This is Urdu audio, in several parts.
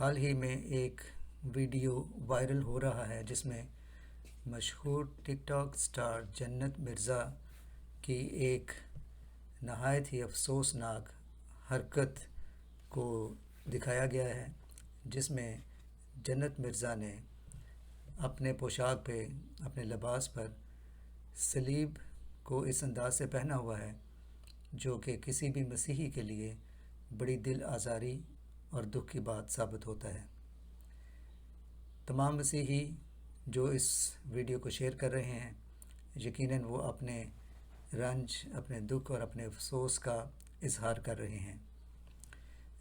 حال ہی میں ایک ویڈیو وائرل ہو رہا ہے جس میں مشہور ٹک ٹاک سٹار جنت مرزا کی ایک نہایت ہی افسوسناک حرکت کو دکھایا گیا ہے، جس میں جنت مرزا نے اپنے پوشاک پہ، اپنے لباس پر صلیب کو اس انداز سے پہنا ہوا ہے جو کہ کسی بھی مسیحی کے لیے بڑی دل آزاری اور دکھ کی بات ثابت ہوتا ہے۔ تمام مسیحی جو اس ویڈیو کو شیئر کر رہے ہیں، یقیناً وہ اپنے رنج، اپنے دکھ اور اپنے افسوس کا اظہار کر رہے ہیں۔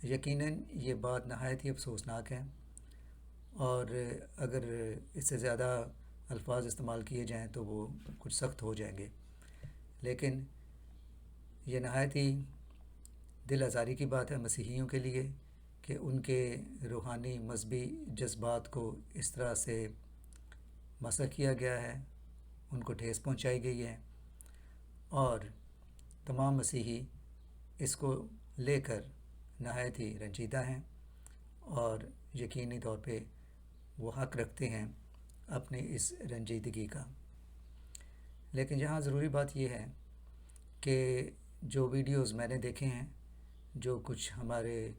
یقیناً یہ بات نہایت ہی افسوسناک ہے، اور اگر اس سے زیادہ الفاظ استعمال کیے جائیں تو وہ کچھ سخت ہو جائیں گے، لیکن یہ نہایت ہی دل آزاری کی بات ہے مسیحیوں کے لیے کہ ان کے روحانی مذہبی جذبات کو اس طرح سے مسخ کیا گیا ہے، ان کو ٹھیس پہنچائی گئی ہے، اور تمام مسیحی اس کو لے کر نہایت ہی رنجیدہ ہیں، اور یقینی طور پہ وہ حق رکھتے ہیں اپنی اس رنجیدگی کا۔ لیکن یہاں ضروری بات یہ ہے کہ جو ویڈیوز میں نے دیکھے ہیں، جو کچھ ہمارے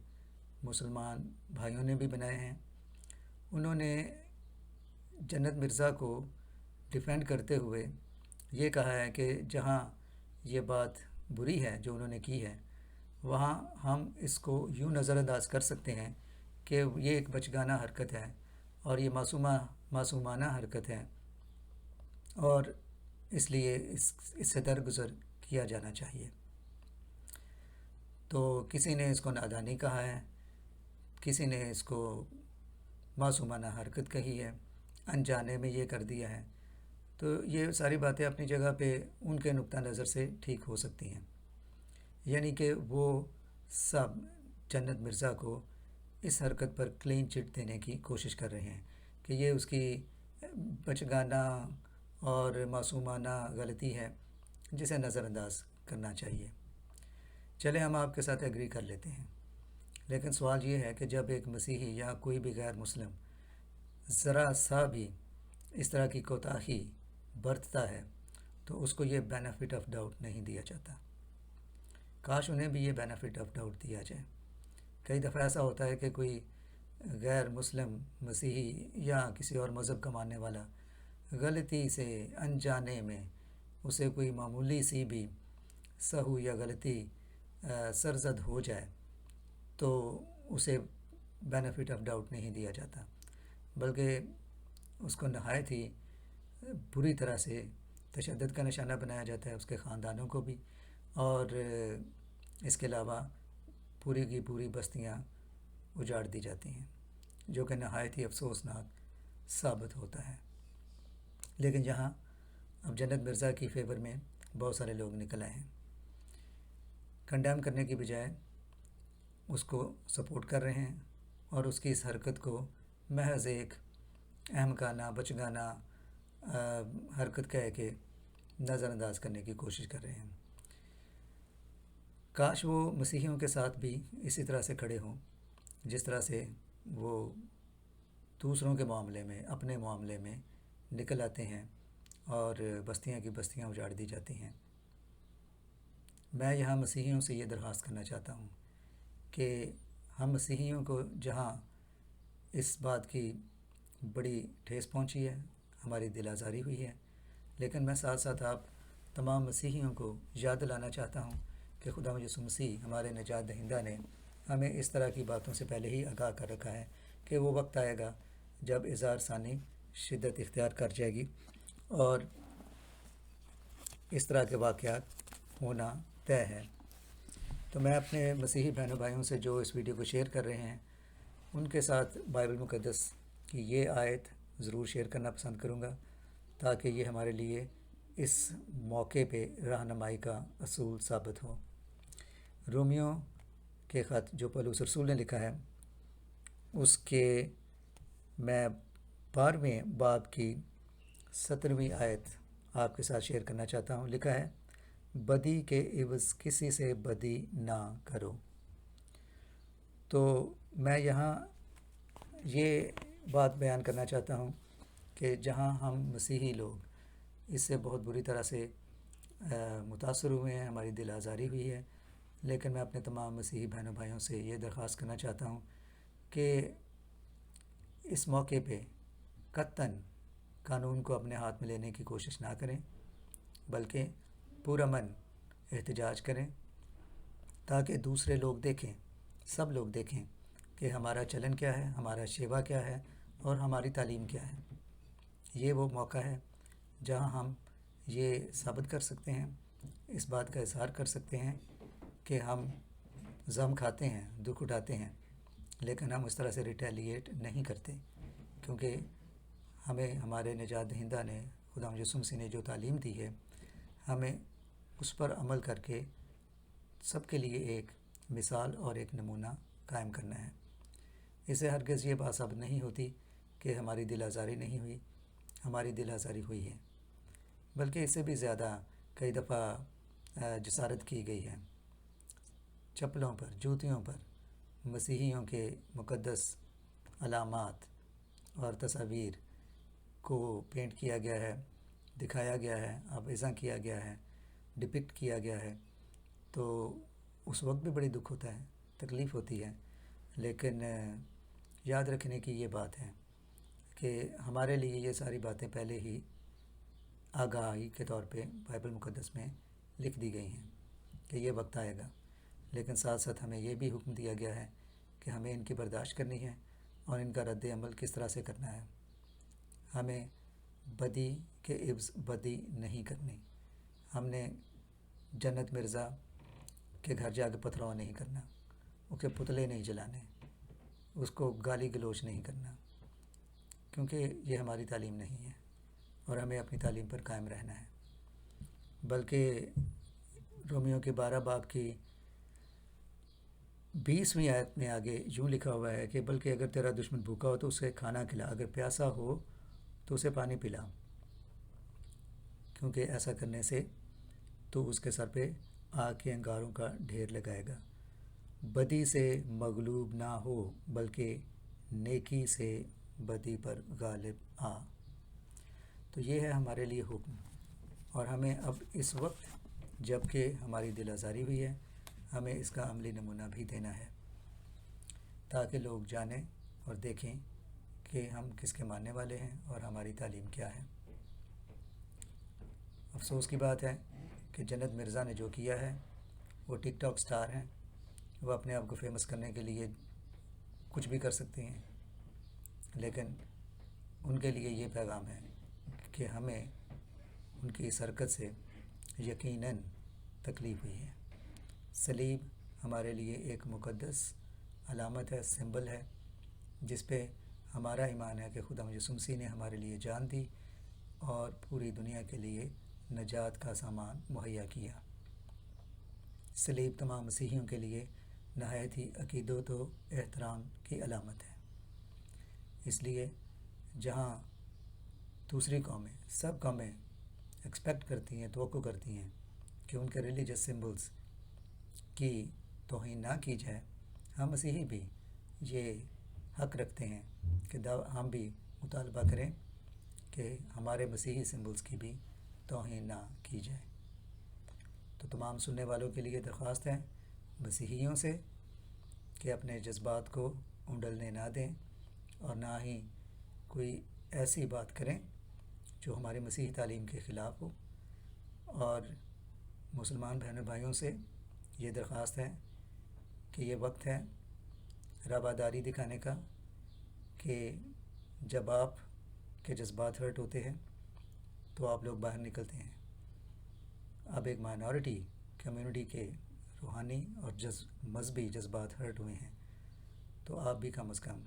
مسلمان بھائیوں نے بھی بنائے ہیں، انہوں نے جنت مرزا کو ڈیفینڈ کرتے ہوئے یہ کہا ہے کہ جہاں یہ بات بری ہے جو انہوں نے کی ہے، وہاں ہم اس کو یوں نظر انداز کر سکتے ہیں کہ یہ ایک بچگانہ حرکت ہے اور یہ معصومانہ حرکت ہے، اور اس لیے اس سے درگزر کیا جانا چاہیے۔ تو کسی نے اس کو نادانی کہا ہے، کسی نے اس کو معصومانہ حرکت کہی ہے، انجانے میں یہ کر دیا ہے۔ تو یہ ساری باتیں اپنی جگہ پہ ان کے نقطہ نظر سے ٹھیک ہو سکتی ہیں، یعنی کہ وہ سب جنت مرزا کو اس حرکت پر کلین چٹ دینے کی کوشش کر رہے ہیں کہ یہ اس کی بچگانہ اور معصومانہ غلطی ہے جسے نظر انداز کرنا چاہیے۔ چلے ہم آپ کے ساتھ ایگری کر لیتے ہیں، لیکن سوال یہ ہے کہ جب ایک مسیحی یا کوئی بھی غیر مسلم ذرا سا بھی اس طرح کی کوتاہی برتتا ہے تو اس کو یہ بینیفٹ آف ڈاؤٹ نہیں دیا جاتا۔ کاش انہیں بھی یہ بینیفٹ آف ڈاؤٹ دیا جائے۔ کئی دفعہ ایسا ہوتا ہے کہ کوئی غیر مسلم مسیحی یا کسی اور مذہب کا ماننے والا غلطی سے انجانے میں اسے کوئی معمولی سی بھی سہو یا غلطی سرزد ہو جائے تو اسے بینیفٹ آف ڈاؤٹ نہیں دیا جاتا، بلکہ اس کو نہایت ہی بری طرح سے تشدد کا نشانہ بنایا جاتا ہے، اس کے خاندانوں کو بھی، اور اس کے علاوہ پوری کی پوری بستیاں اجاڑ دی جاتی ہیں، جو کہ نہایت ہی افسوسناک ثابت ہوتا ہے۔ لیکن یہاں اب جنت مرزا کی فیور میں بہت سارے لوگ نکل آئے ہیں، کنڈیم کرنے کی بجائے اس کو سپورٹ کر رہے ہیں، اور اس کی اس حرکت کو محض ایک احمقانہ بچگانہ حرکت کہہ کے نظر انداز کرنے کی کوشش کر رہے ہیں۔ کاش وہ مسیحیوں کے ساتھ بھی اسی طرح سے کھڑے ہوں جس طرح سے وہ دوسروں کے معاملے میں، اپنے معاملے میں نکل آتے ہیں اور بستیاں کی بستیاں اجاڑ دی جاتی ہیں۔ میں یہاں مسیحیوں سے یہ درخواست کرنا چاہتا ہوں کہ ہم مسیحیوں کو جہاں اس بات کی بڑی ٹھیس پہنچی ہے، ہماری دل آزاری ہوئی ہے، لیکن میں ساتھ ساتھ آپ تمام مسیحیوں کو یاد دلانا چاہتا ہوں کہ خدا یسوع مسیح ہمارے نجات دہندہ نے ہمیں اس طرح کی باتوں سے پہلے ہی آگاہ کر رکھا ہے کہ وہ وقت آئے گا جب اظہار ثانی شدت اختیار کر جائے گی اور اس طرح کے واقعات ہونا طے ہے۔ تو میں اپنے مسیحی بہنوں بھائیوں سے جو اس ویڈیو کو شیئر کر رہے ہیں ان کے ساتھ بائبل مقدس کی یہ آیت ضرور شیئر کرنا پسند کروں گا، تاکہ یہ ہمارے لیے اس موقع پہ رہنمائی کا اصول ثابت ہو۔ رومیو کے خط جو پولس رسول نے لکھا ہے، اس کے میں 12ویں باب کی 17ویں آیت آپ کے ساتھ شیئر کرنا چاہتا ہوں۔ لکھا ہے، بدی کے عوض کسی سے بدی نہ کرو۔ تو میں یہاں یہ بات بیان کرنا چاہتا ہوں کہ جہاں ہم مسیحی لوگ اس سے بہت بری طرح سے متاثر ہوئے ہیں، ہماری دل آزاری ہوئی ہے، لیکن میں اپنے تمام مسیحی بہنوں بھائیوں سے یہ درخواست کرنا چاہتا ہوں کہ اس موقع پہ قطعاً قانون کو اپنے ہاتھ میں لینے کی کوشش نہ کریں، بلکہ پرامن احتجاج کریں تاکہ دوسرے لوگ دیکھیں، سب لوگ دیکھیں کہ ہمارا چلن کیا ہے، ہمارا شیوا کیا ہے اور ہماری تعلیم کیا ہے۔ یہ وہ موقع ہے جہاں ہم یہ ثابت کر سکتے ہیں، اس بات کا اظہار کر سکتے ہیں کہ ہم غم کھاتے ہیں، دکھ اٹھاتے ہیں، لیکن ہم اس طرح سے ریٹیلیٹ نہیں کرتے، کیونکہ ہمیں ہمارے نجات دہندہ نے، خدا یسوع مسیح نے جو تعلیم دی ہے، ہمیں اس پر عمل کر کے سب کے لیے ایک مثال اور ایک نمونہ قائم کرنا ہے۔ اسے ہرگز یہ بات ثابت نہیں ہوتی کہ ہماری دل آزاری نہیں ہوئی، ہماری دل آزاری ہوئی ہے، بلکہ اس سے بھی زیادہ کئی دفعہ جسارت کی گئی ہے۔ چپلوں پر، جوتیوں پر مسیحیوں کے مقدس علامات اور تصاویر کو پینٹ کیا گیا ہے، دکھایا گیا ہے، آویزاں کیا گیا ہے، ڈپکٹ کیا گیا ہے، تو اس وقت بھی بڑی دکھ ہوتا ہے، تکلیف ہوتی ہے، لیکن یاد رکھنے کی یہ بات ہے کہ ہمارے لیے یہ ساری باتیں پہلے ہی آگاہی کے طور پہ بائبل مقدس میں لکھ دی گئی ہیں کہ یہ وقت آئے گا، لیکن ساتھ ساتھ ہمیں یہ بھی حکم دیا گیا ہے کہ ہمیں ان کی برداشت کرنی ہے اور ان کا رد عمل کس طرح سے کرنا ہے۔ ہمیں بدی کے عوض بدی نہیں کرنی، ہم نے جنت مرزا کے گھر جا کے پتھراؤ نہیں کرنا، اس کے پتلے نہیں جلانے، اس کو گالی گلوچ نہیں کرنا، کیونکہ یہ ہماری تعلیم نہیں ہے اور ہمیں اپنی تعلیم پر قائم رہنا ہے۔ بلکہ رومیو کے 12 باب کی 20ویں آیت میں آگے یوں لکھا ہوا ہے کہ بلکہ اگر تیرا دشمن بھوکا ہو تو اسے کھانا کھلا، اگر پیاسا ہو تو اسے پانی پلا، کیونکہ ایسا کرنے سے تو اس کے سر پہ آگ کے انگاروں کا ڈھیر لگائے گا۔ بدی سے مغلوب نہ ہو بلکہ نیکی سے بدی پر غالب آ۔ تو یہ ہے ہمارے لیے حکم، اور ہمیں اب اس وقت جب کہ ہماری دل آزاری ہوئی ہے، ہمیں اس کا عملی نمونہ بھی دینا ہے تاکہ لوگ جانیں اور دیکھیں کہ ہم کس کے ماننے والے ہیں اور ہماری تعلیم کیا ہے۔ افسوس کی بات ہے کہ جنت مرزا نے جو کیا ہے، وہ ٹک ٹاک سٹار ہیں، وہ اپنے آپ کو فیمس کرنے کے لیے کچھ بھی کر سکتے ہیں، لیکن ان کے لیے یہ پیغام ہے کہ ہمیں ان کی اس حرکت سے یقیناً تکلیف ہوئی ہے۔ صلیب ہمارے لیے ایک مقدس علامت ہے، سمبل ہے، جس پہ ہمارا ایمان ہے کہ خدا یسوع مسیح نے ہمارے لیے جان دی اور پوری دنیا کے لیے نجات کا سامان مہیا کیا۔ صلیب تمام مسیحیوں کے لیے نہایت ہی عقیدت و احترام کی علامت ہے۔ اس لیے جہاں دوسری قومیں، سب قومیں ایکسپیکٹ کرتی ہیں، توقع کرتی ہیں کہ ان کے ریلیجس سمبلز کی توہین نہ کی جائے، ہم مسیحی بھی یہ حق رکھتے ہیں کہ ہم بھی مطالبہ کریں کہ ہمارے مسیحی سمبلز کی بھی توہین نہ کی جائے۔ تو تمام سننے والوں کے لیے درخواست ہے مسیحیوں سے کہ اپنے جذبات کو انڈلنے نہ دیں اور نہ ہی کوئی ایسی بات کریں جو ہماری مسیحی تعلیم کے خلاف ہو، اور مسلمان بہنوں بھائیوں سے یہ درخواست ہے کہ یہ وقت ہے رواداری دکھانے کا، کہ جب آپ کے جذبات ہرٹ ہوتے ہیں تو آپ لوگ باہر نکلتے ہیں، اب ایک مائنورٹی کمیونٹی کے روحانی اور مذہبی جذبات ہرٹ ہوئے ہیں، تو آپ بھی کم از کم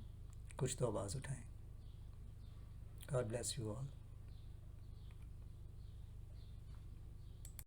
کچھ تو آواز اٹھائیں۔ God bless you all.